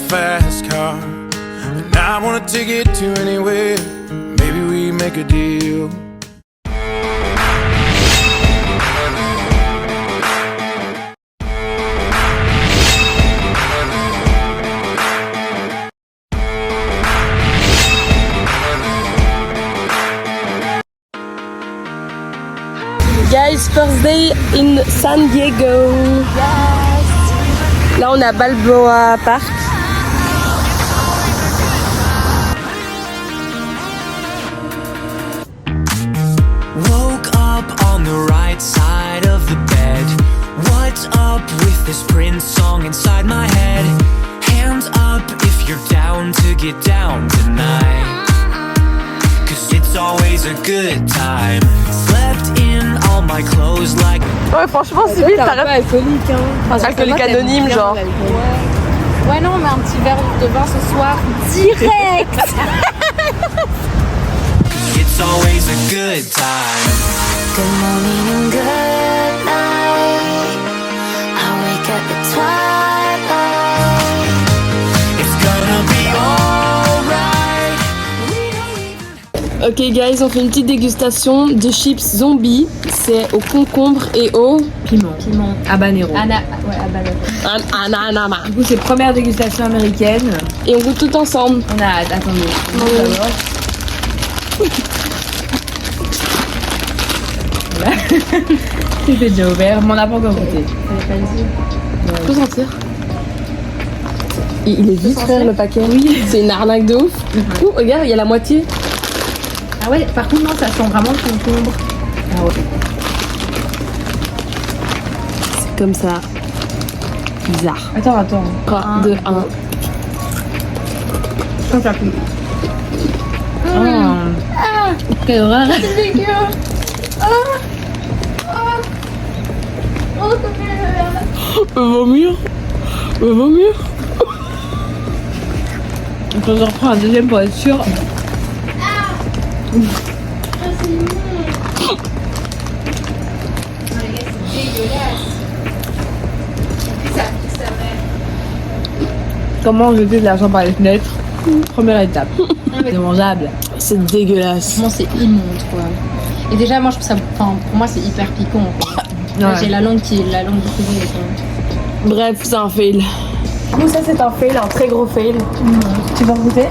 fast car, and I want a ticket to anywhere. Maybe we make a deal. Guys, first day in San Diego. Yes. Là, on est à Balboa Park. Woke up on the right side of the bed. What's up with this Prince song inside my head? Hands up if you're down to get down tonight. 'Cause it's always a good time. Slept in all my clothes like. Ouais, franchement, Sybille, t'arrêtes. Alcoolique, hein. Enfin, Alcoolique anonyme, genre. Ouais, non, mais un petit verre de vin ce soir, direct. It's always a good time. Good morning and good night. I wake up at twilight. It's gonna be alright. Ok, guys, on fait une petite dégustation de chips zombies. C'est au concombre et au Piment. Habanero. ananas. Du coup, c'est première dégustation américaine. Et on goûte tout ensemble. On a hâte, attendez. Voilà. C'était déjà ouvert, mais on n'a pas encore goûté. Faut sentir. Il est vite, frère, le paquet. Oui. C'est une arnaque de ouf. Ouh, regarde, il y a la moitié. Ah ouais, par contre, non, ça sent vraiment le concombre. Ah ouais. C'est comme ça. Bizarre. Attends. 3, 2, 1. Je pense plus. Quelle horreur. C'est dégueu. Vomir. On en reprend un deuxième pour être sûr. Comment jeter de l'argent par les fenêtres? Première étape. C'est mangeable. C'est dégueulasse. Franchement, c'est immonde, quoi. Et déjà, moi, je trouve ça... Enfin, pour moi, c'est hyper piquant, quoi. Là, Ouais. j'ai la langue qui est la langue du poulet, quoi. Bref, c'est un fail. Du coup, ça, c'est un fail, un très gros fail. Tu vas goûter?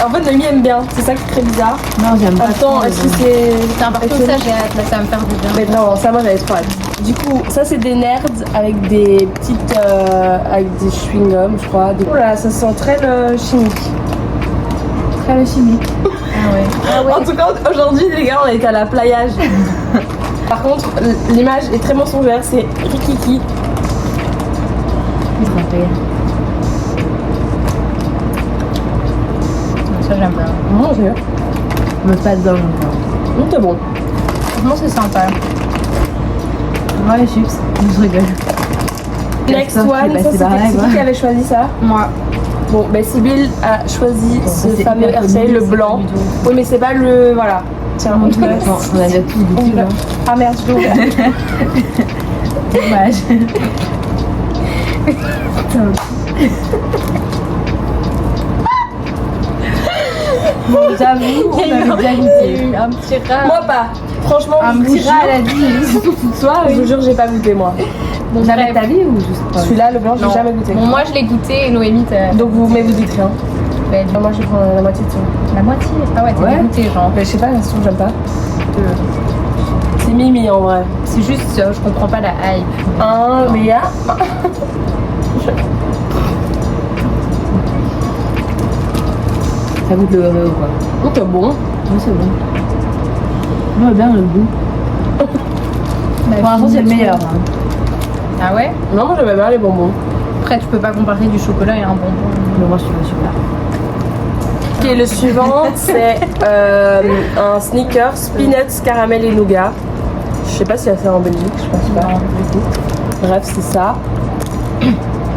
En fait, Noémie aime bien. C'est ça qui est très bizarre. Non, j'aime pas. Attends, est-ce que c'est... un partout, ça, j'ai hâte. Là, ça va me faire du bien. Mais non, ça, moi, j'avais trop hâte. Du coup, ça, c'est des nerds avec des petites... avec des chewing-gums, je crois. Oh là, ça sent très le chimique. Très le chimique. Ah ouais. En tout cas, aujourd'hui, les gars, on est à la playage. Par contre, l'image est très mensongère. C'est Rikiki. Il se rappelle. Ça, j'aime bien. Non, c'est bien. Me passe dans mon corps. C'est bon. Franchement, c'est sympa. Ouais, les chips. Je rigole. Next Castor, one, tu es ça, passé par là, c'est quoi. qui avait choisi ça? Moi. Bon, ben Sybille a choisi ce c'est fameux hyper RCL, connu, le c'est blanc. pas du tout. Oui, mais c'est pas le... Voilà. Tiens, on te laisse. Non, on a déjà tous goûté, là. Ah merde, je l'ai ouvert. Dommage. Bon, j'avoue, on avait déjà goûté. Un petit rat. Moi pas. Franchement, Un je vous petit jure, rat, elle a dit, tout ce soir. je vous jure, j'ai pas goûté moi. Bon, Jamais de bref. ta vie ou juste pas? Celui-là, le blanc, j'ai Non. jamais goûté. Bon, moi, je l'ai goûté et Noémie, t'as... Donc mais vous dites rien. Ben, Moi, je vais prendre la moitié de ça. la moitié. Ah ouais, t'as Ouais. goûté, genre. Mais je sais pas, la façon, j'aime pas. C'est Mimi en vrai. C'est juste, je comprends pas la hype. Mais ah. Ça goûte le Oreo, quoi. Oh, c'est bon. Oui, c'est bon. Moi, bien le goût. Bah, Pour l'instant, c'est le finalement. meilleur. Hein. Ah ouais? Non, moi j'aimais bien les bonbons. Après, tu peux pas comparer du chocolat et un bonbon. Mais moi, je trouve super. Ok, le suivant, c'est un Snickers, peanuts, caramel et nougat. Je sais pas si y a ça en Belgique, je pense pas. Non, du coup. Bref, c'est ça. Aïe,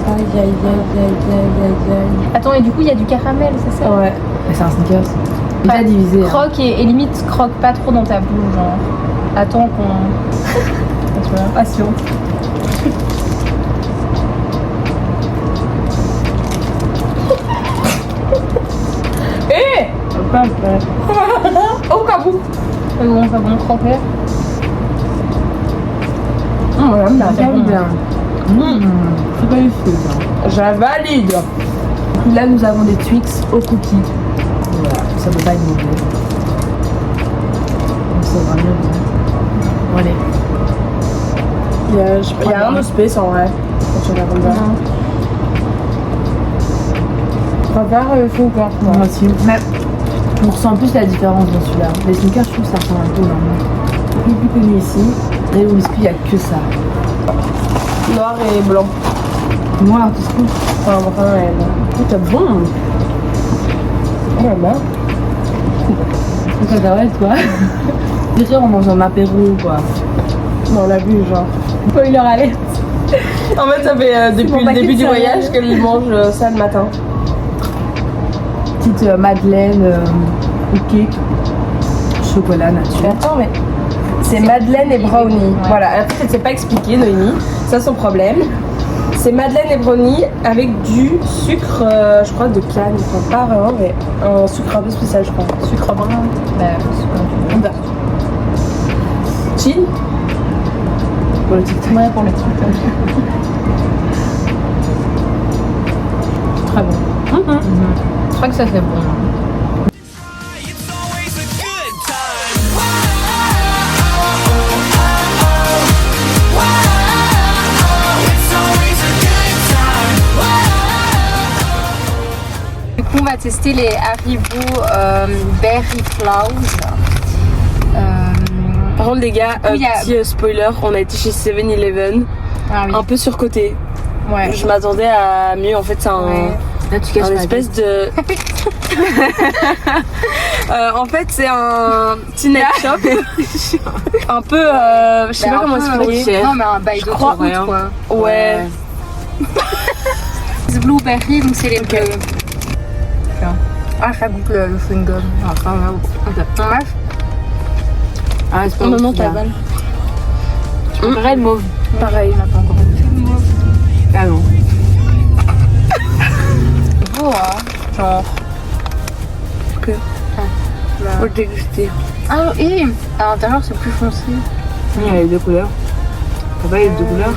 aïe, aïe, aïe, aïe, aïe, Attends, et du coup, il y a du caramel, c'est ça? aïe. Ouais. Mais c'est un Snickers. Déjà divisé. Hein. Croque et limite croque pas trop dans ta bouche, genre. Attends qu'on... Tu vois, patiente. pas après. Oh, kabou. C'est bon, trempé. J'aime bien. J'aime bien. C'est pas du feu, ça. Je valide. Là, nous avons des Twix au cookie. Voilà, ça peut pas être mauvais. C'est vraiment bien. Bon, allez. Il y a rien de space en vrai. Quand tu regardes comme ça. Je préfère le sneakers, moi. Moi aussi. Mais on ressent plus la différence dans celui-là. Les sneakers, je trouve que ça ressemble un peu au plus connu ici. Et au biscuit, il n'y a que ça. Noir et blanc. Moi, tout ce coup. Enfin, brun et blanc. C'est bon. Oh là là. C'est cacahuète, quoi. Déjà, on mange un apéro, quoi. Non, on l'a vu, genre. Spoiler alerte. En fait, ça fait depuis mon le paquet début de du céréales. voyage qu'elle mange ça le matin. Petite madeleine au cake. Chocolat nature. Attends, mais c'est madeleine et brownie. Voilà, en fait, elle ne s'est pas expliqué, Noémie. Ça, son problème. C'est madeleine et brownie avec du sucre, je crois, de canne. Enfin, pas vraiment, mais un sucre un peu spécial, je crois. Sucre brun. Bah, c'est comme Chin. pour le TikTok. Ouais, pour le TikTok. Très bon. Je crois que ça fait bon. It's always a good time. It's always a good time. Du coup, on va tester les Haribo Berry Flowers. Par contre, les gars, il y a- petit spoiler, on a été chez 7-Eleven, Ah oui. un peu surcoté. Ouais. Je m'attendais à mieux, en fait, c'est un. Ouais. Là, tu caches Un ma espèce de. En fait, c'est un petit net shop. Un peu. Je sais pas comment expliquer. Non, mais un bail de crois route, quoi. Ouais. C'est Blueberry, donc c'est les bleus. Ah, ça goûte le chewing-gum. Enfin, bref. Ah, c'est pas Non, bon, non, celui-là. t'avales. Je préférais le mauve. Pareil. On n'a pas encore goûté. Ah non. Beau, hein. Genre. Ok. Faut le déguster. Ah, et à l'intérieur, c'est plus foncé. Il y a les deux couleurs. T'as pas les deux couleurs?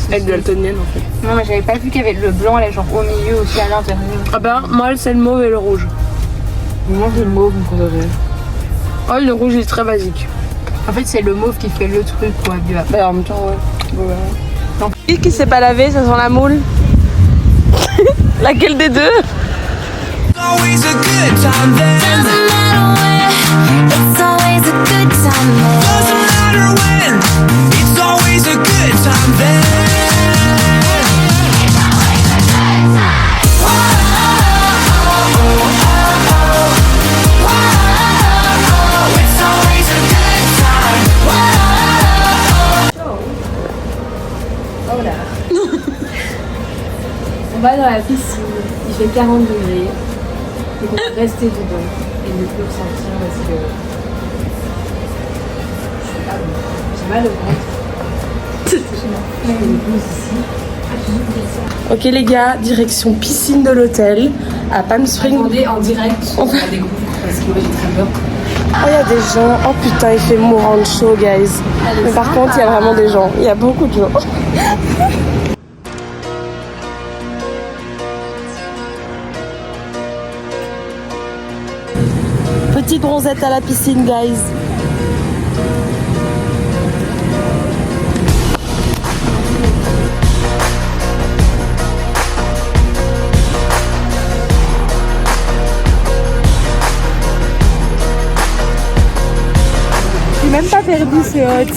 Avec daltonienne, en fait. Non, mais j'avais pas vu qu'il y avait le blanc, là, genre au milieu aussi à l'intérieur. Ah ben, moi, c'est le mauve et le rouge. Moi, c'est le mauve, mon préféré. Oh, le rouge, il est très basique. En fait, c'est le mauve qui fait le truc, quoi, du Bah, en même temps, ouais. Qui s'est pas lavé, ça sent la moule. Laquelle des deux? It's always a good time then. Doesn't matter where, it's always a good time there. Doesn't matter when. It's always a good time then. It's always a good time. On va dans la piscine, il fait 40 degrés. Donc on va rester dedans et ne plus ressortir parce que je suis pas bon. J'ai mal au ventre. Je fais une pause ici. Ok, les gars, direction piscine de l'hôtel à Palm Springs. Attendez, en direct, on va découvrir parce que moi j'ai très peur. Oh, il y a des gens. Oh putain, il fait mourant de chaud, guys. Mais par contre, il y a vraiment des gens. Il y a beaucoup de gens. Petite bronzette à la piscine, guys. J'ai même pas perdu, c'est hot.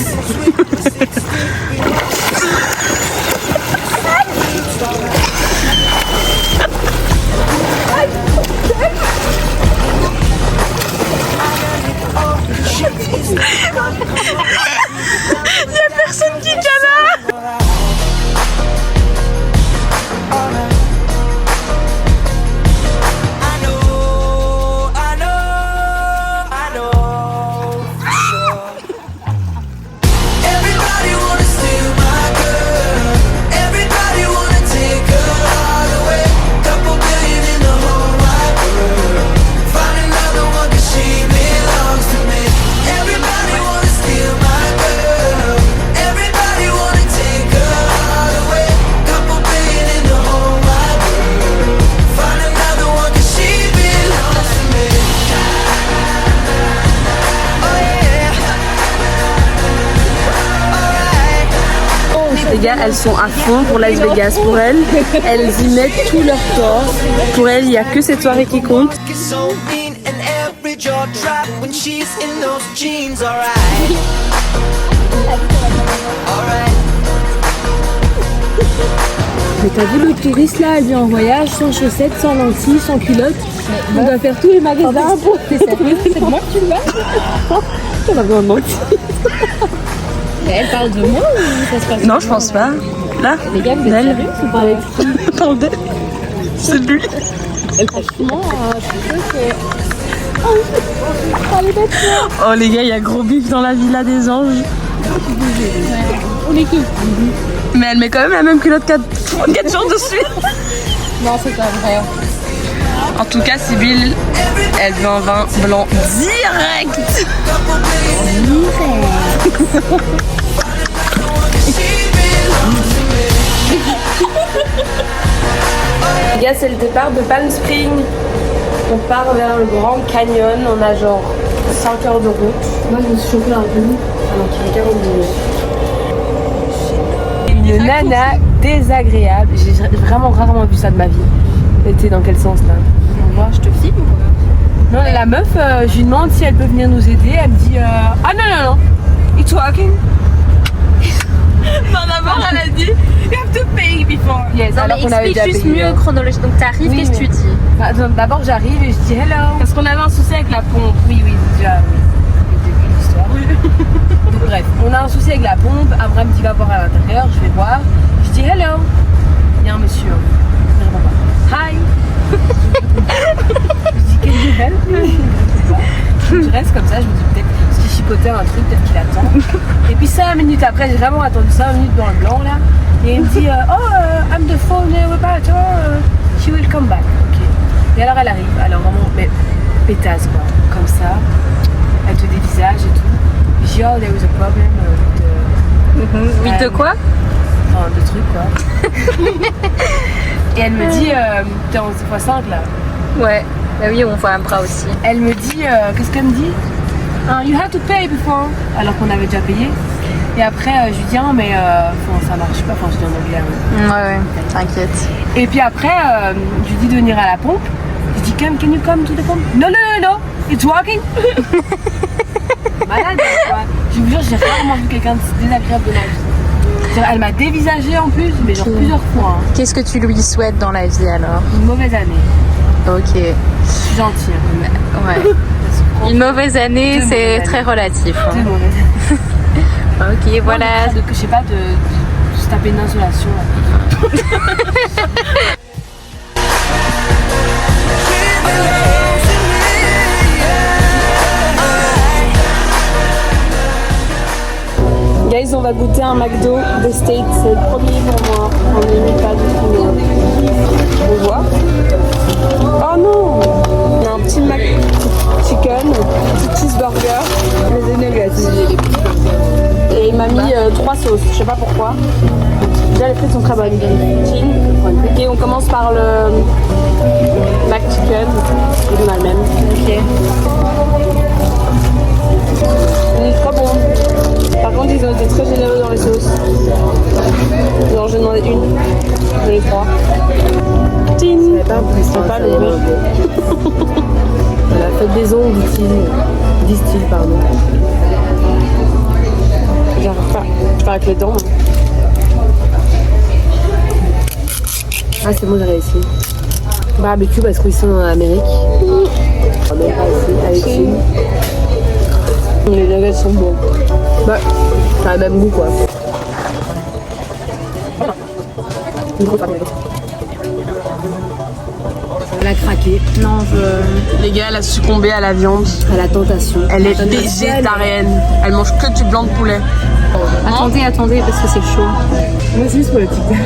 Personne qui est là. I know, I know, I know for sure. Everybody wanna steal my girl. Everybody wanna take her heart away. Couple billion in the whole wide world. Finding Les gars, elles sont à fond pour Las Vegas. Pour elles, elles y mettent tout leur corps. Pour elles, il n'y a que cette soirée qui compte. Mais t'as vu le touriste là, elle vient en voyage, sans chaussettes, sans lentilles, sans culotte. On doit faire tous les magasins pour. C'est de moi que tu me parles. On a besoin de mentir. Elle parle de moi ou ça se passe? Non, je pense pas. Là, Les gars, vous êtes d'elle. sérieux? Vous parlez de qui? Parle d'elle. C'est de lui. Franchement, je trouve que. Oh les gars, il y a gros bif dans la villa des anges. On est qui? Mais elle met quand même la même culotte 4 jours de suite. Non, c'est pas vrai. En tout cas, Sybille, elle veut un vin blanc direct. Les gars, c'est le départ de Palm Springs. On part vers le Grand Canyon. On a genre 5 heures de route. Moi, je me suis chauffée un peu. Alors qu'il est 40 minutes. Une nana désagréable. J'ai vraiment rarement vu ça de ma vie. Et t'es dans quel sens là? On va voir, je te filme ou Non, la meuf, je lui demande si elle peut venir nous aider. Elle me dit ah non, it's working. Non, d'abord elle a dit you have to pay before. Yes, Non, alors mais qu'on avait déjà explique juste payé. mieux chronologique. Donc t'arrives, Oui, qu'est-ce que mais- tu dis? Bah, d'abord j'arrive et je dis hello. Parce qu'on avait un souci avec la pompe. Oui, déjà, oui. Le début de l'histoire. Donc bref, on a un souci avec la pompe. Abraham dit va voir à l'intérieur, je vais voir. Je dis hello. Il y a un monsieur. Il répond pas. Hi. Je dis quelle nouvelle? Je reste comme ça, je me dis peut-être parce qu'il chipotait un truc, peut-être qu'il attend. Et puis 5 minutes après, j'ai vraiment attendu 5 minutes dans le blanc là. Et il me dit I'm the phone operator, she will come back. Ok. Et alors elle arrive, alors vraiment mais pétasse quoi, comme ça. Elle te dévisage et tout. Je dis oh there was a problem Oui, de quoi? enfin de trucs quoi. Et elle me dit t'es en x5 là. Ouais. Bah oui, on voit un bras aussi. Elle me dit, qu'est-ce qu'elle me dit? You have to pay before. Alors qu'on avait déjà payé. Et après, je lui dis, mais ça marche pas. Enfin, je dis en anglais. Ouais, t'inquiète. Et puis après, je lui dis de venir à la pompe. Je dis, can you come to the pump? No, it's working. Malade, quoi. Je vous jure, j'ai rarement vu quelqu'un de désagréable de ma vie. C'est-à-dire, elle m'a dévisagé en plus, mais genre plusieurs fois. Hein. Qu'est-ce que tu lui souhaites dans la vie alors? Une mauvaise année. Ok. Je suis gentille. Hein. Ouais. Une mauvaise année, Deux c'est mauvaises très relatif. hein. Deux mauvaises. Ok, voilà. Je sais pas, de se taper une insolation. Guys, on va goûter un McDo des States. C'est le premier pour moi. On n'est pas du tout. On voit. Oh non! On a un petit Mac Chicken, un petit cheeseburger, les nuggets. Et il m'a mis 3 sauces, je sais pas pourquoi. Déjà les frites sont très bonnes. Et on commence par le Mac Chicken. On a le même. Ok. Trop bon. Par contre, ils ont été très généreux dans les sauces. Alors, j'ai demandé une. J'en ai 3. Tin! C'est pas l'ouvrir. Voilà, faites des ongles, disent-ils, pardon. J'arrive pas. Je pars avec les dents. Ah, c'est bon, j'ai réussi. Barbecue parce qu'ils sont en Amérique. On n'est pas ici, avec ici. Les nuggets sont bons. Bah, ça a le même goût quoi. Elle a craqué. Non, Les gars, elle a succombé à la viande. À la tentation. Elle est végétarienne. Elle mange que du blanc de poulet. Attendez, parce que c'est chaud. Moi, c'est juste pour le TikTok.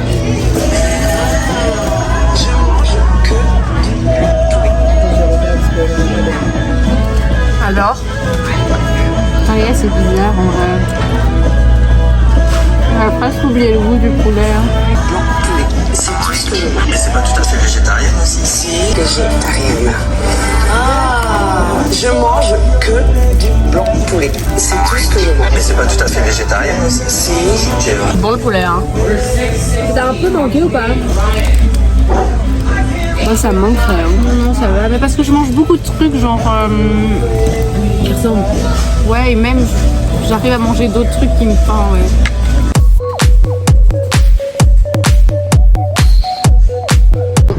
Alors? Ah ouais, c'est bizarre en vrai. On a presque oublié le goût du poulet. C'est tout ce que je mange. Mais c'est pas tout à fait végétarienne aussi. Si, végétarienne. Ah, je mange que du blanc de poulet. C'est tout ce que je mange. Mais c'est pas tout à fait végétarienne aussi? Si. Bon le poulet hein. T'as un peu manqué ou pas? Moi ça me manquerait. Non, ça va. Mais parce que je mange beaucoup de trucs genre... Qui ressemble. Ouais et même j'arrive à manger d'autres trucs qui me font ouais.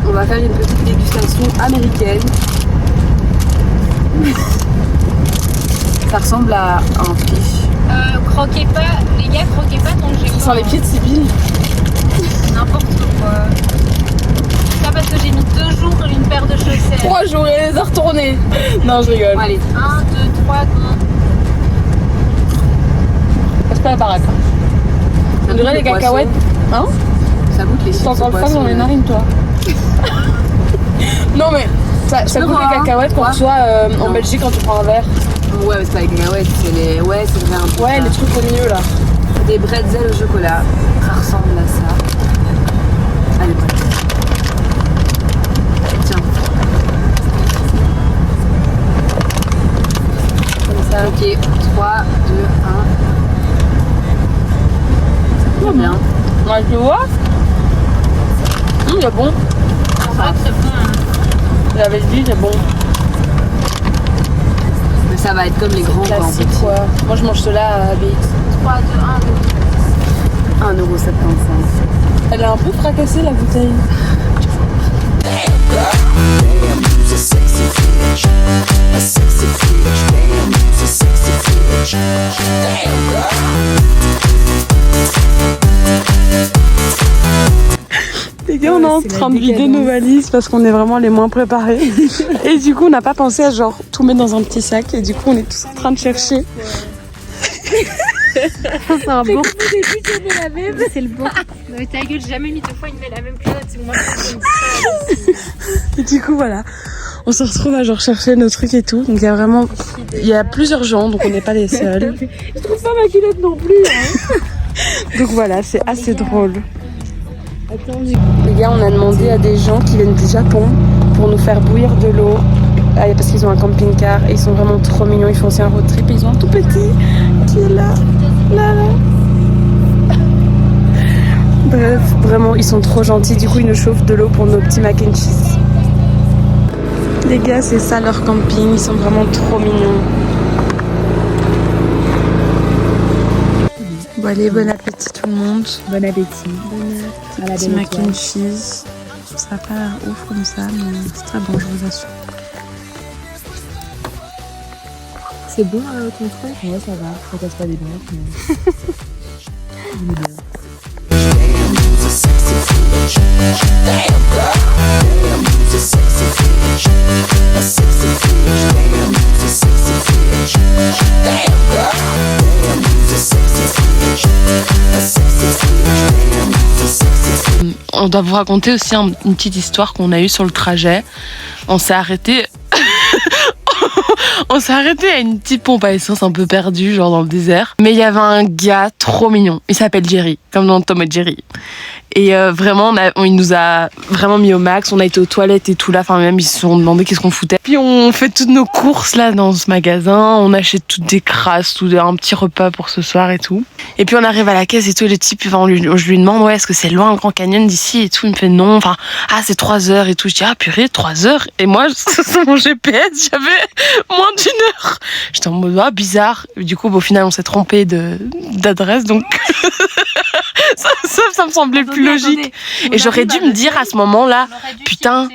On va faire une petite dégustation américaine. Ça ressemble à un fish. Croquez pas, les gars croquez pas tant que j'ai Sans les pieds de Sibylle. n'importe quoi. Ça parce que j'ai mis 2 jours une paire de chaussettes. 3 jours et les a retournés. Non, je rigole. Allez, 1, 2, 3, go. Passe pas la baraque. On dirait les cacahuètes. Hein? Ça goûte les chips. T'as encore le fan dans les narines, toi. Non, mais ça goûte vois, les cacahuètes qu'on quoi reçoit en Belgique quand tu prends un verre. Ouais, mais c'est pas les cacahuètes, c'est les... Ouais, c'est vrai un peu Ouais, ça. les trucs au milieu là. Des bretzels au chocolat. Ça ressemble à ça. Allez, prête. Tiens. Comme ça. Ok, 3, 2, 1. Très bien. Ouais, tu le vois? Il est bon. C'est vrai que c'est bon. Hein. J'avais dit, c'est bon. Mais ça va être comme les grands quoi, en Classique petit. quoi. Moi je mange cela à BX. 3, 2, 1, 1,75 €. Elle est un peu fracassée la bouteille. Les gars, on est en train de vider nos valises parce qu'on est vraiment les moins préparés. Et du coup, on n'a pas pensé à genre tout mettre dans un petit sac. Et du coup, on est tous en train de chercher. C'est un bon. C'est le bon. Mais ta gueule, j'ai jamais mis 2 fois une la même culotte. C'est moi qui Et du coup, voilà. On se retrouve à genre chercher nos trucs et tout. Donc il y a plusieurs gens, donc on n'est pas les seuls. Je trouve pas ma culotte non plus. Hein. Donc voilà, c'est assez drôle. Les gars, on a demandé à des gens qui viennent du Japon pour nous faire bouillir de l'eau. Parce qu'ils ont un camping-car et ils sont vraiment trop mignons. Ils font aussi un road trip et ils ont un tout petit qui est là. Là. Bref, vraiment, ils sont trop gentils. Du coup, ils nous chauffent de l'eau pour nos petits mac and cheese. Les gars, c'est ça leur camping. Ils sont vraiment trop mignons. Bon, allez, bon appétit tout le monde. Bon appétit. Petit mac and cheese. Ça n'a pas l'air ouf comme ça, mais c'est très bon, je vous assure. C'est bon ton frère? Ouais, ça va. Ça casse pas des briques, mais. Il est bien. On doit vous raconter aussi une petite histoire qu'on a eue sur le trajet. On s'est arrêté. On s'est arrêté à une petite pompe à essence un peu perdue, genre dans le désert. Mais il y avait un gars trop mignon. Il s'appelle Jerry, comme dans Tom et Jerry. Et vraiment, il nous a vraiment mis au max. On a été aux toilettes et tout là. Enfin, même, ils se sont demandé qu'est-ce qu'on foutait. Puis on fait toutes nos courses là dans ce magasin. On achète toutes des crasses, un petit repas pour ce soir et tout. Et puis on arrive à la caisse et tout. Les types, je lui demande, ouais, est-ce que c'est loin le Grand Canyon d'ici et tout. Il me fait non. Enfin, c'est 3 heures et tout. Je dis, purée, 3 heures. Et moi, sur mon GPS, j'avais moins d'1 heure. J'étais en mode, bizarre. Et du coup, au final, on s'est trompé d'adresse. Donc, ça me semblait plus logique. Et j'aurais dû me dire à ce moment-là, putain,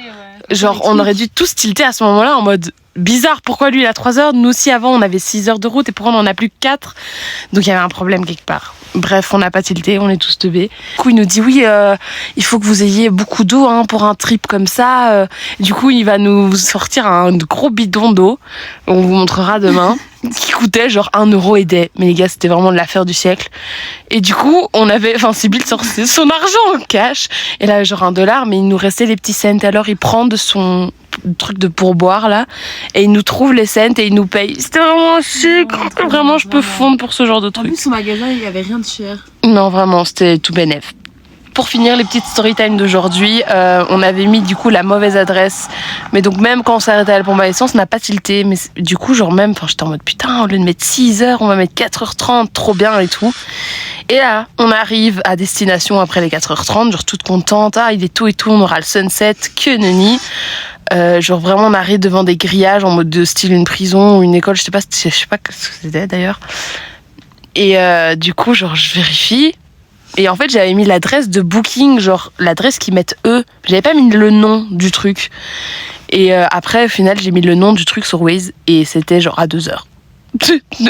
genre on aurait dû tous tilter à ce moment-là en mode bizarre, pourquoi lui il a 3 heures, nous aussi avant on avait 6 heures de route et pourquoi on en a plus que 4. Donc il y avait un problème quelque part. Bref, on n'a pas tilté, on est tous teubés. Du coup il nous dit oui, il faut que vous ayez beaucoup d'eau pour un trip comme ça. Du coup il va nous sortir un gros bidon d'eau, on vous montrera demain. Qui coûtait genre 1 € et des. Mais les gars, c'était vraiment l'affaire du siècle. Et du coup, Sibylle sortait son argent en cash. Et là, genre $1, mais il nous restait les petits cents. Alors, il prend de son truc de pourboire, là, et il nous trouve les cents et il nous paye. C'était vraiment chic. Vraiment, je peux fondre pour ce genre de truc. En plus, au magasin, il y avait rien de cher. Non, vraiment, c'était tout bénef. pour finir les petites story time d'aujourd'hui, on avait mis du coup la mauvaise adresse. Mais donc même quand on s'est arrêté à la pompe à essence, on n'a pas tilté. Mais du coup, genre même, j'étais en mode putain, au lieu de mettre 6h, on va mettre 4h30, trop bien et tout. Et là, on arrive à destination après les 4h30, genre toute contente, il est tôt et tout, on aura le sunset, que nenni. Genre vraiment on arrive devant des grillages en mode de style une prison ou une école, je sais pas ce que c'était d'ailleurs. Et du coup genre je vérifie et en fait j'avais mis l'adresse de booking, genre l'adresse qu'ils mettent eux, j'avais pas mis le nom du truc. Et après au final j'ai mis le nom du truc sur Waze et c'était genre à 2h.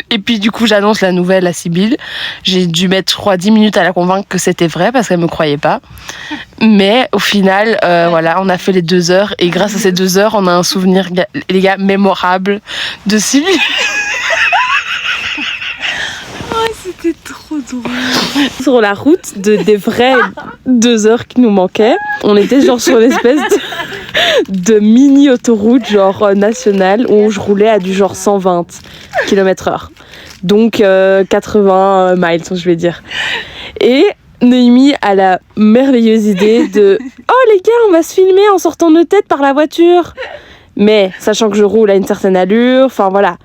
Et puis du coup j'annonce la nouvelle à Sybille. J'ai dû mettre je crois 10 minutes à la convaincre que c'était vrai parce qu'elle me croyait pas. Mais au final voilà, on a fait les 2h et grâce à ces 2h on a un souvenir les gars mémorable de Sybille. C'était trop drôle. Sur la route des vraies 2h qui nous manquaient, on était genre sur une espèce de mini autoroute genre nationale où je roulais à du genre 120 km/h. Donc 80 miles, je vais dire. Et Noémie a la merveilleuse idée de « Oh les gars, on va se filmer en sortant nos têtes par la voiture !» Mais sachant que je roule à une certaine allure, enfin voilà.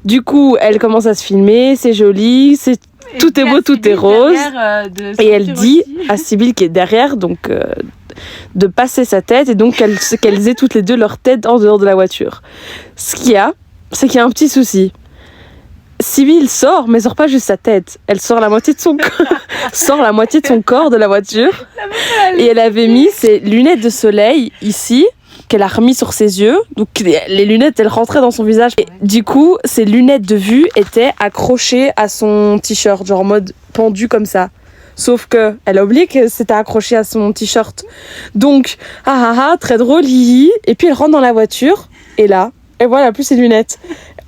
Du coup, elle commence à se filmer, c'est joli, tout est beau, tout est rose. Et elle dit à Sybille qui est derrière, donc de passer sa tête et donc qu'elles aient toutes les deux leur tête en dehors de la voiture. Ce qu'il y a, c'est qu'il y a un petit souci. Sybille sort, mais sort pas juste sa tête. Elle sort la moitié de son corps de la voiture. Et elle avait mis ses lunettes de soleil ici, qu'elle a remis sur ses yeux. Donc les lunettes, elles rentraient dans son visage. Et du coup, ses lunettes de vue étaient accrochées à son t-shirt, genre en mode pendu comme ça. Sauf que elle a oublié que c'était accroché à son t-shirt. Donc, très drôle, hihi. Et puis elle rentre dans la voiture. Et là, elle voit plus ses lunettes.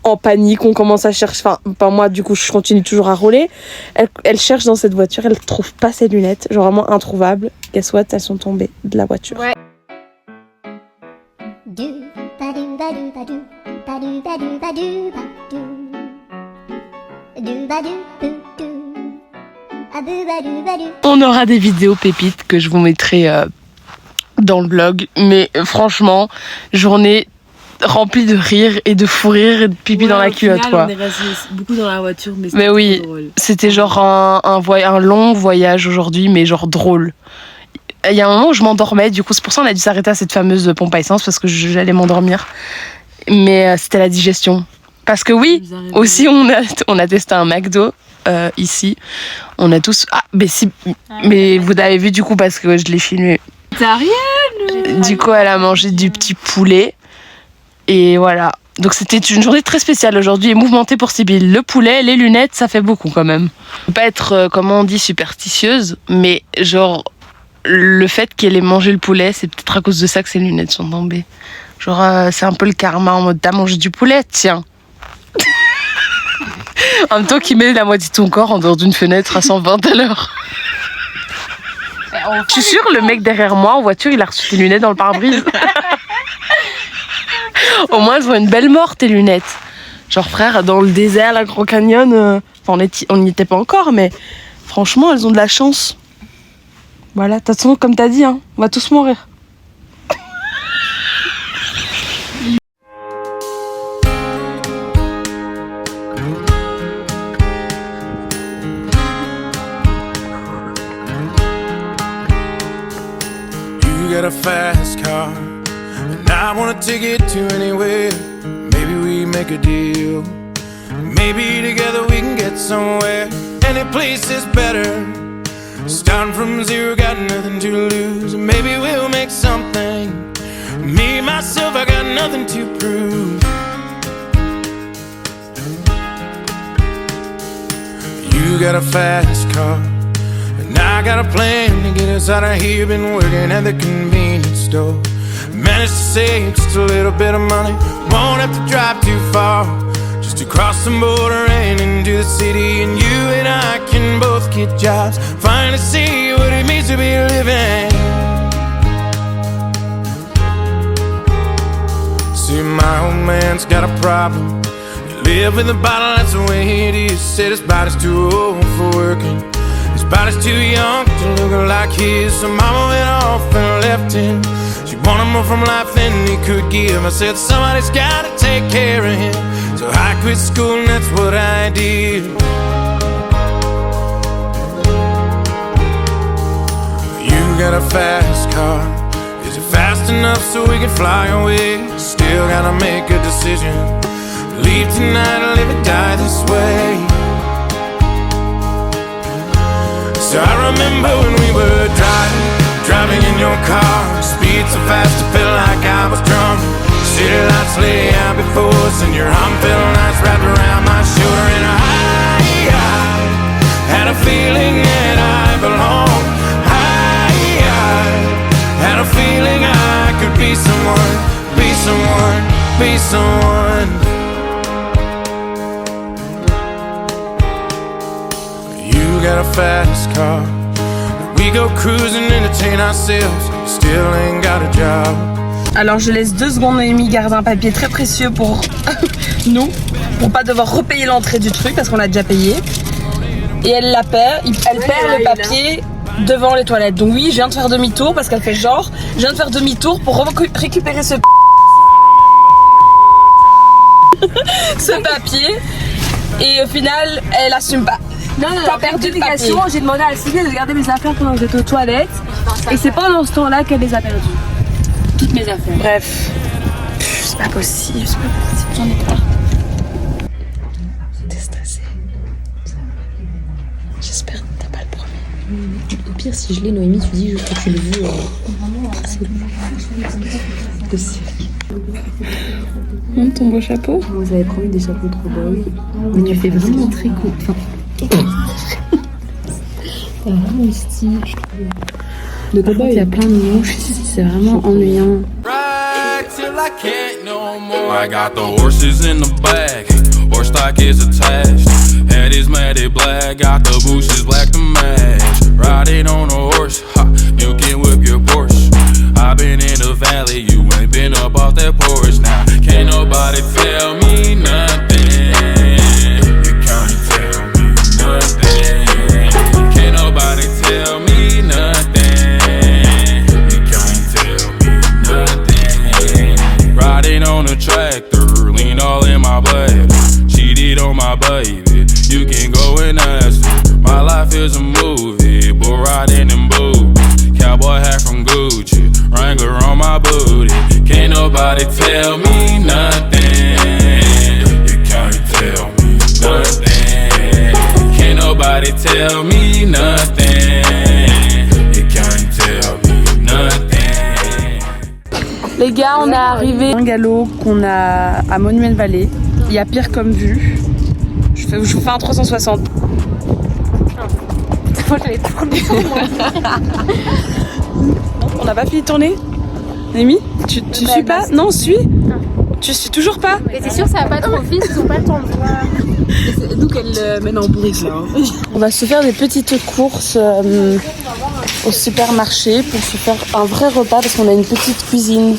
En panique, on commence à chercher. Enfin, moi, du coup, je continue toujours à rouler. Elle cherche dans cette voiture. Elle trouve pas ses lunettes. Genre vraiment introuvables. Guess what? Elles sont tombées de la voiture. Ouais. On aura des vidéos pépites que je vous mettrai dans le blog. Mais franchement, journée remplie de rire et de fou rire et de pipi dans la culotte, quoi. On est resté beaucoup dans la voiture, mais c'était oui, drôle. C'était genre un long voyage aujourd'hui, mais genre drôle. Il y a un moment où je m'endormais, du coup c'est pour ça qu'on a dû s'arrêter à cette fameuse pompe à essence parce que j'allais m'endormir. Mais c'était la digestion. Parce que oui, aussi on a testé un McDo ici. On a tous... mais vous l'avez vu du coup parce que je l'ai filmé. T'as rien. Du coup elle a mangé du petit poulet. Et voilà. Donc c'était une journée très spéciale aujourd'hui et mouvementée pour Sybille. Le poulet, les lunettes, ça fait beaucoup quand même. Faut pas être, comment on dit, superstitieuse, mais genre... Le fait qu'elle ait mangé le poulet, c'est peut-être à cause de ça que ses lunettes sont tombées. Genre, c'est un peu le karma en mode t'as mangé du poulet, tiens. En même temps qu'il met la moitié de son corps en dehors d'une fenêtre à 120 à l'heure. Je suis sûre, le mec derrière moi en voiture, il a reçu ses lunettes dans le pare-brise. Au moins, elles ont une belle mort, tes lunettes. Genre, frère, dans le désert, la Grand Canyon, on n'y était pas encore, mais franchement, elles ont de la chance. Voilà, de toute façon, comme t'as dit, on va tous mourir. You got a fast car, and I wanna take it to anywhere. Maybe we make a deal. Maybe together we can get somewhere. Any place is better. Starting from zero, got nothing to lose. Maybe we'll make something. Me, myself, I got nothing to prove. You got a fast car, and I got a plan to get us out of here. Been working at the convenience store. Managed to save just a little bit of money. Won't have to drive too far, just to cross the border and into the city. And you and I can both get jobs, finally see what it means to be living. See, my old man's got a problem. He live with a bottle, that's the way it is. Said his body's too old for working. His body's too young to look like his. So mama went off and left him. She wanted more from life than he could give. I said somebody's gotta take care of him. So I quit school and that's what I did. You got a fast car. Is it fast enough so we can fly away? Still gotta make a decision. Leave tonight or live or die this way. So I remember when we were driving in your car. Speed so fast it felt like I was drunk. City lights lay out before us and your arm felt nice wrapped around my shoulder. And I had a feeling that I belonged. I had a feeling I could be someone, be someone, be someone. You got a fast car. We go cruising, entertain ourselves. Still ain't got a job. Alors je laisse 2 secondes, Noémie garde un papier très précieux pour nous, pour pas devoir repayer l'entrée du truc parce qu'on l'a déjà payé. Et elle perd le papier devant les toilettes. Donc oui, je viens de faire demi-tour parce qu'elle fait genre, je viens de faire demi-tour pour récupérer ce papier. Et au final, elle assume pas. Non, T'as perdu le papier. J'ai demandé à Sylvie de garder mes affaires pendant que j'étais aux toilettes. Et c'est pendant ce temps-là qu'elle les a perdues. Toutes mes affaires. Bref, c'est pas possible, j'en ai peur. T'es stressée. J'espère que t'as pas le premier. Au pire, si je l'ai, Noémie, tu dis que tu le veux. C'est possible. Montre ton beau chapeau. Vous avez promis des chapeaux trop beaux. Mais tu fais vraiment très cool. Enfin, t'as vraiment le style, je trouve. Le cowboy, il y a plein de mouches, c'est vraiment ennuyant. Ride till I can't no more. I got the horses in the back, horse stock is attached. Head is matted black, got the bushes black to match. Riding on a horse, ha, you can whip your Porsche. I've been in the valley, you ain't been up off that porch. Now, can't nobody tell me nothing. You can't tell me nothing. Can't nobody tell me nothing. You can't tell me nothing. Riding on a tractor, lean all in my blood. Cheated on my baby, you can go and ask her. My life is a movie, bull riding in boots. Cowboy hat from Gucci, Wrangler on my booty. Can't nobody tell me nothing. You can't tell me nothing. Can't nobody tell me nothing. You can't tell me nothing. Les gars, on est arrivé à un galop qu'on a à Monument Valley. Il y a pire comme vue. Je vous fais un 360. Moi j'allais tourner. On n'a pas fini de tourner. Noémie, tu suis pas? Non, suis. Tu suis toujours pas? Mais c'est sûr, ça va pas trop vite, ils ont pas le temps de voir. C'est nous qu'elle mène en bourrique là. On va se faire des petites courses au supermarché pour se faire un vrai repas parce qu'on a une petite cuisine.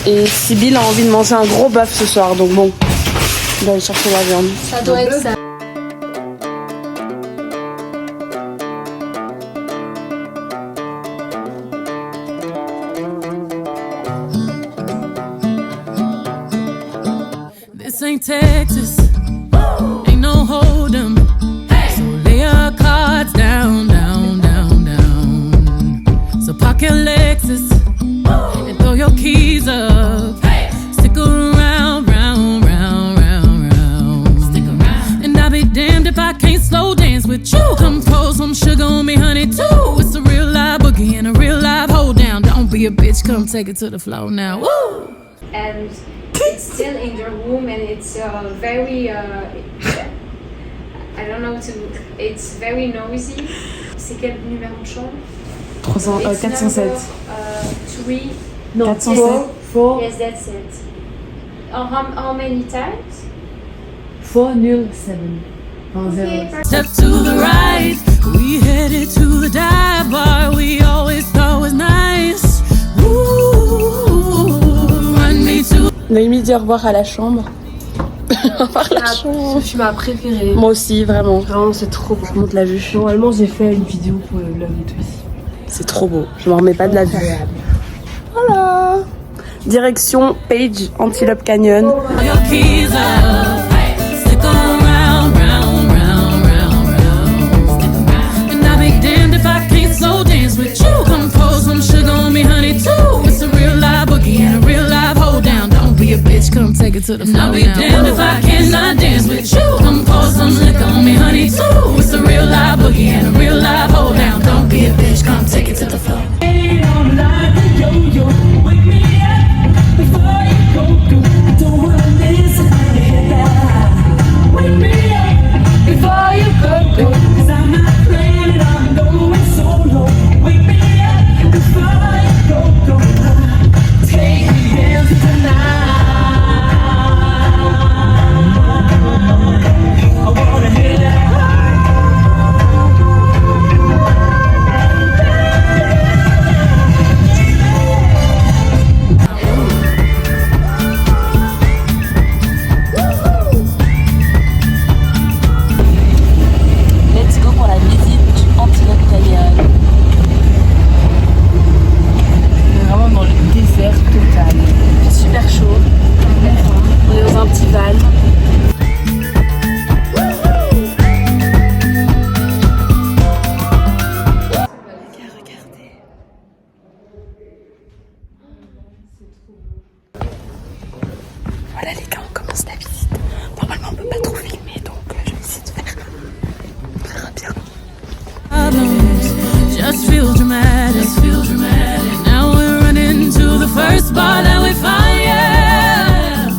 Et Sybille a envie de manger un gros bœuf ce soir, donc bon, on va aller chercher la viande. Ça doit être ça. This ain't Texas, ain't no hold'em. So lay your cards down, down, down, down. So park your Lexus and throw your keys up. Stick around, round, round, round, round. Stick around. And I'll be damned if I can't slow dance with you. Come pour some sugar on me, honey, too. It's a real live boogie and a real live hold down. Don't be a bitch, come take it to the floor now. Woo! And it's still in the room and it's very I don't know it's very noisy. C'est quel numéro de chambre? 407. 3 Non, 407. 4. Yes, that's it. How many times? 407. Okay, Step to the right, we headed to the dive bar we always thought was nice. Ooh, run me to. Noémie dit au revoir à la chambre. Ce fut ma préférée. Moi aussi, vraiment. Vraiment, c'est trop beau. Je monte la vue. Normalement, j'ai fait une vidéo pour le Love It ici. C'est trop beau. Je m'en remets pas de la vue. Voilà. Direction Page, Antelope Canyon. Your keys up, stick around, round, round, round, round, stick around. And I'll be damned if I can't slow dance with you. Come pour some sugar on me, honey, too. It's a real live boogie and a real live hold down. Don't be a bitch, come take it to the floor. I'll be damned if I cannot dance with you. Come pour some liquor on me, honey, too. It's a real live boogie and a real live hold down. Don't be a bitch, come take it to the floor. Voilà les gars, on commence la visite. Normalement on peut pas trop filmer, donc je vais essayer de faire. On verra bien. Just feel dramatic, Now we're running to the first bar that we find, yeah.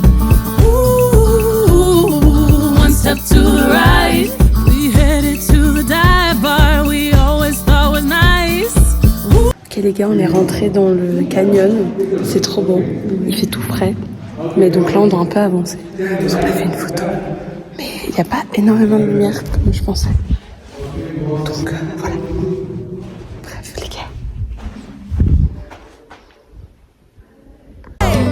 Ooh, one step to the right. We headed to the dive bar we always thought was nice. Ok les gars, on est rentrés dans le canyon. C'est trop beau. Il fait tout frais. Mais donc là on doit un peu avancer. On a fait une photo. Mais il n'y a pas énormément de lumière comme je pensais. Donc voilà. Bref les gars.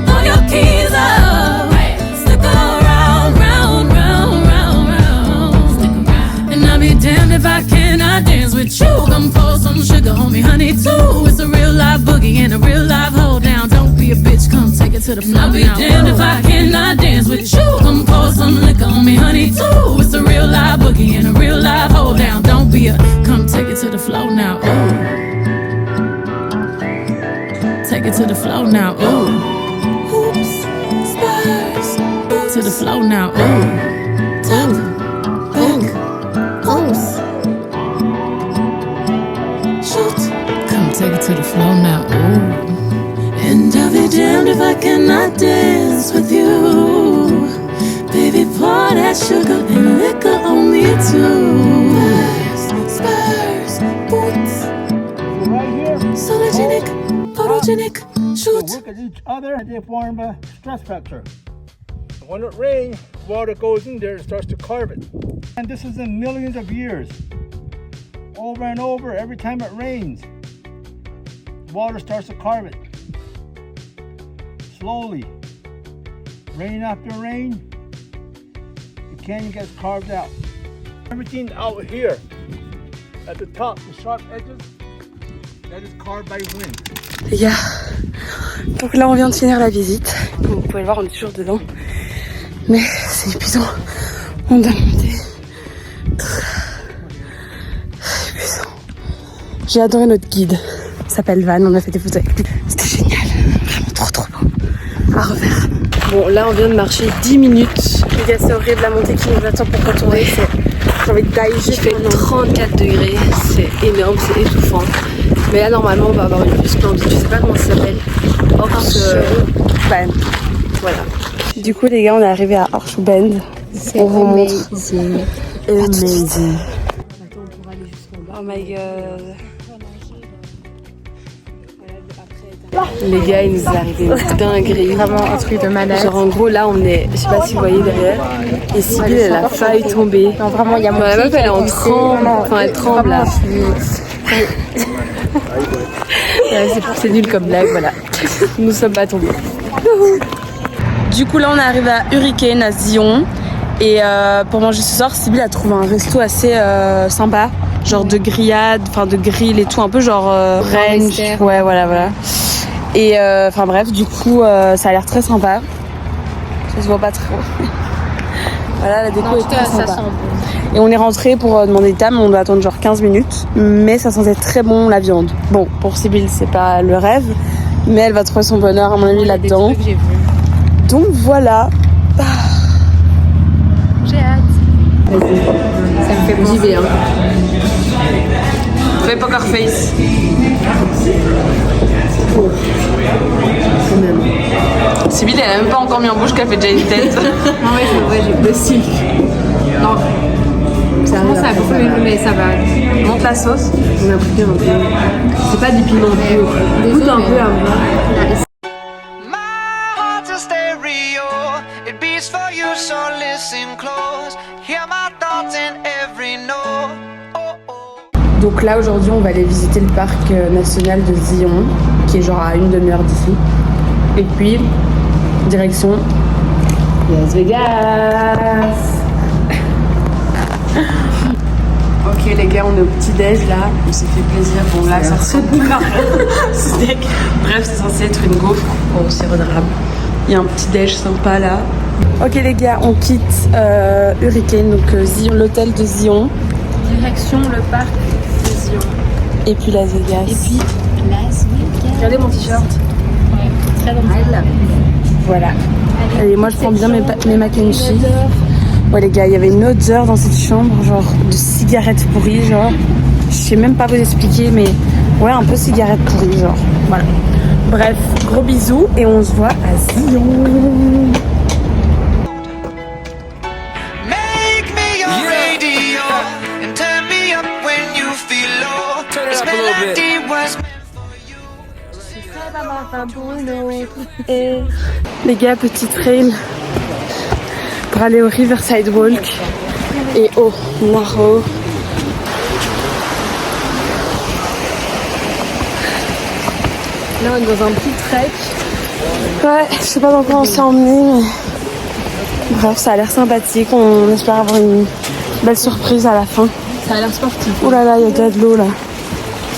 Throw your keys up, stick around, round, round, round, round, stick around. And I'll be damned if I cannot dance with you. Come pour some sugar on me, honey, too. It's a real live boogie and a real live hold down. Don't be a bitch, come take it to the floor. I'll be damned if I cannot dance with you. Come pour some liquor on me, honey, too. It's a real live boogie and a real live hold down. Don't be a, come take it to the floor now. Ooh. Take it to the floor now. Ooh. Hoops, spurs, to the floor now. Ooh. Top, back, oops. Shoot, come take it to the floor now. Ooh. And I'll be damned if I cannot dance with you. Baby, pour that sugar and liquor on me too. Spurs, boots. Right here. Sologenic, photogenic, shoot. They work at each other and they form a stress fracture. When it rains, water goes in there and starts to carve it. And this is in millions of years. Over and over, every time it rains, water starts to carve it. Slowly, rain after rain, the canyon gets carved out. Everything out here, at the top, the sharp edges, that is carved by wind. Les gars, donc là on vient de finir la visite. Comme vous pouvez le voir, on est toujours dedans. Mais c'est épuisant. On doit monter. C'est épuisant. J'ai adoré notre guide. Il s'appelle Van, on a fait des photos avec lui. C'était génial. Vraiment trop beau. À refaire. Bon, là on vient de marcher 10 minutes. Les gars, c'est horrible la montée qui nous attend pour retourner. J'ai envie de tailler. Il fait 34 degrés. C'est énorme, c'est étouffant. Mais là, normalement, on va avoir une vue splendide. Je sais pas comment ça s'appelle. Horseshoe. Voilà. Du coup, les gars, on est arrivé à Horseshoe Bend. On vous montre. Amazing. Oh my god. Les gars, il nous est arrivé une dinguerie. Vraiment un truc de malade. Genre en gros là on est, je sais pas si vous voyez derrière, et Sybille elle a failli tomber. Non vraiment il y a mon pied. La meuf elle est en tremble, enfin elle tremble là. C'est nul comme blague, voilà. Nous sommes pas tombés. Du coup là on est arrivé à Hurricane à Zion. Et pour manger ce soir, Sybille a trouvé un resto assez sympa, genre de grillade, enfin de grill et tout, un peu genre range. Ouais, voilà. Et enfin bref, du coup, ça a l'air très sympa. Ça se voit pas trop. Voilà, la déco est très sympa. Et on est rentré pour demander des tables, on doit attendre genre 15 minutes. Mais ça sentait très bon la viande. Bon, pour Sybille, c'est pas le rêve, mais elle va trouver son bonheur à mon avis là-dedans. Donc voilà. J'ai hâte. Vas-y. Ça me fait bon. J'y vais, hein. Fais poker face. Sybille, elle a même pas encore mis en bouche qu'elle fait déjà une tête. Non, ouais, c'est vrai, j'ai aussi. Non. Ça commence à bouffer, mais ça va. Monte la sauce. On a pris un peu. C'est pas du piment pur. Goûte un peu avant. Donc là aujourd'hui on va aller visiter le parc national de Zion qui est genre à une demi-heure d'ici. Et puis direction Las Vegas. Ok les gars, on est au petit-déj là, on s'est fait plaisir. Bon là ça ressemble pas à steak. Bref, c'est censé être une gaufre au sirop d'érable. Il y a un petit-déj sympa là. Ok les gars, on quitte Hurricane, donc Zion, l'hôtel de Zion. Direction le parc de Zion. Et puis Las Vegas. Et puis Las Vegas. Regardez mon t-shirt. Ouais, très bon. Voilà. Et moi je prends bien mes mac and cheese. Ouais les gars, il y avait une odeur dans cette chambre, genre de cigarette pourrie, genre. Je sais même pas vous expliquer, mais ouais, un peu cigarette pourrie, genre. Voilà. Bref, gros bisous et on se voit à Zion. Et les gars, petit trail pour aller au Riverside Walk et au Narrow. Là on est dans un petit trek. Ouais, je sais pas dans quoi on s'est emmené, mais bref, ça a l'air sympathique. On espère avoir une belle surprise à la fin. Ça a l'air sportif. Oh là là, il y a déjà de l'eau là.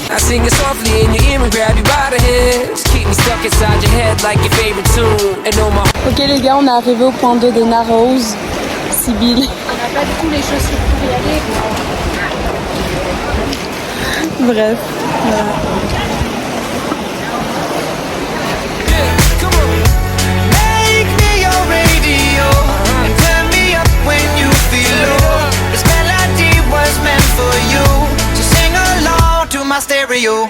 I sing it softly in your ear and grab you by the hands. Keep me stuck inside your head like your favorite tune. And no more. Ok les gars, on est arrivé au point 2 des Narrows. Sybille. On n'a pas du tout les chaussures pour y aller. Bref, voilà. Make me your radio and turn me up when you feel low. This melody was meant for you, so sing along to my stereo.